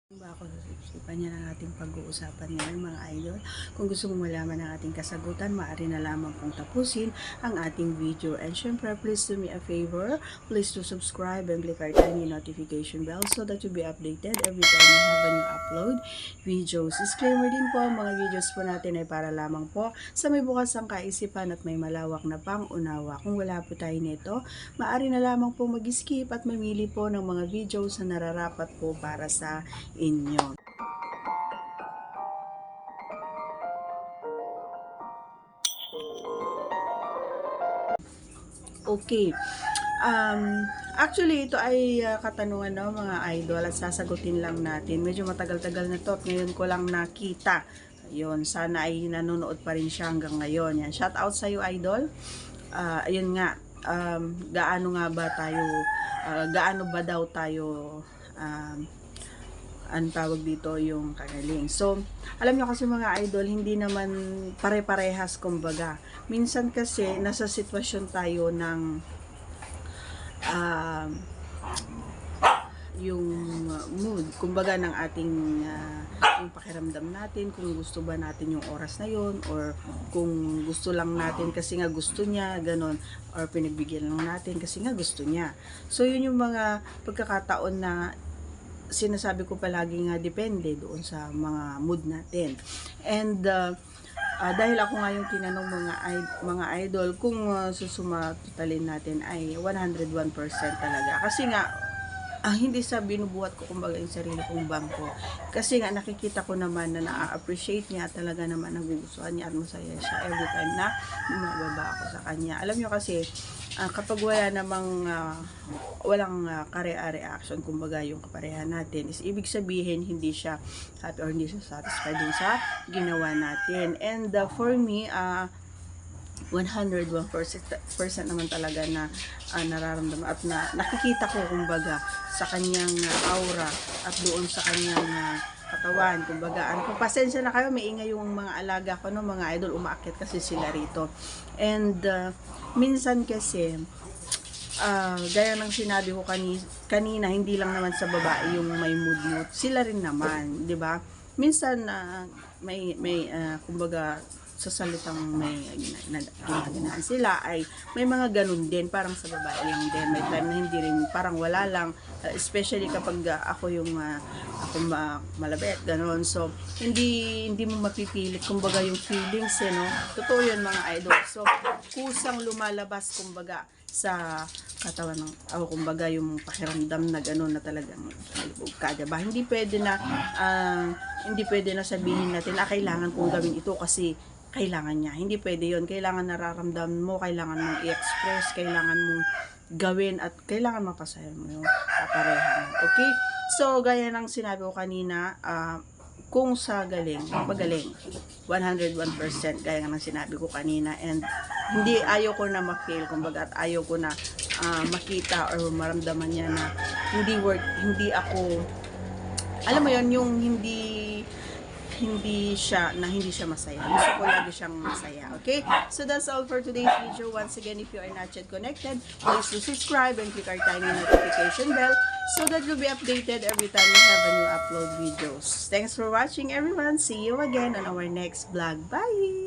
Ako sa isipan niya ng ating pag-uusapan ngayon mga idol. Kung gusto mong malaman ang ating kasagutan, maaari na lamang pong tapusin ang ating video. And syempre, please do me a favor. Please do subscribe and click our tiny notification bell so that you'll be updated every time we have a new upload videos. Disclaimer din po, ang mga videos po natin ay para lamang po sa may bukas ang kaisipan at may malawak na pang-unawa. Kung wala po tayo nito, maaari na lamang po mag-skip at mamili po ng mga videos na nararapat po para sa inyo. Okay. Actually, ito ay katanungan no, mga idol at sasagutin lang natin. Medyo matagal-tagal na to at ngayon ko lang nakita. Ayun, sana ay nanonood pa rin siya hanggang ngayon. Yan, shout out sa iyo, idol. Ayun nga, gaano ba daw tayo ang tawag dito yung kagaling. So, alam nyo kasi mga idol, hindi naman pare-parehas kumbaga. Minsan kasi, nasa sitwasyon tayo ng yung mood, kumbaga ng ating yung pakiramdam natin, kung gusto ba natin yung oras na yon or kung gusto lang natin kasi nga gusto niya, ganon, or pinagbigyan lang natin kasi nga gusto niya. So, yun yung mga pagkakataon na sinasabi ko palagi nga depende doon sa mga mood natin. And dahil ako nga yung tinanong mga idol kung susumatalin natin ay 101% talaga. Kasi nga hindi sa binubuhat ko kumbaga yung sarili kong bangko. Kasi nga nakikita ko naman na na-appreciate niya, talaga naman nagugustuhan niya at masaya siya every time na mababa ako sa kanya. Alam niyo kasi kapag wala namang walang kare-reaction kumbaga yung kaparehan natin, is ibig sabihin hindi siya happy or hindi siya satisfied din sa ginawa natin. And for me, 101% naman talaga na nararamdaman at nakikita ko kumbaga sa kanyang aura at doon sa kanyang katawan, kumbaga pasensya na kayo, may ingay yung mga alaga ko no, mga idol, umaakyat kasi sila rito. And minsan kasi gaya ng sinabi ko kanina, hindi lang naman sa babae yung may mood, sila rin naman, 'di ba? Minsan may kumbaga sa salitang may ginagawa sila ay may mga ganun din, parang sa babae lang din, may time na hindi rin, parang wala lang, especially kapag ako yung malabit, ganun. So hindi mo mapipilit kumbaga yung feelings no, totoo yun mga idol. So kusang lumalabas kumbaga sa katawan ng kumbaga yung pakiramdam na gano'n na talagang halibog ka, diba? Hindi pwede na sabihin natin kailangan kong gawin ito kasi kailangan niya. Hindi pwede yon. Kailangan nararamdaman mo, kailangan mong i-express, kailangan mong gawin at kailangan mapasaya mo yung kapareha mo. Okay? So, gaya ng sinabi ko kanina, kung sa magaling, 101%, gaya ng sinabi ko kanina, and hindi, ayaw ko na ma-fail, kumbaga, at ayaw ko na makita or maramdaman niya na hindi ako, alam mo yon, yung hindi siya masaya. Gusto ko lagi siyang masaya. Okay? So that's all for today's video. Once again, if you are not yet connected, please do subscribe and click our tiny notification bell so that you'll be updated every time we have a new upload videos. Thanks for watching everyone. See you again on our next vlog. Bye!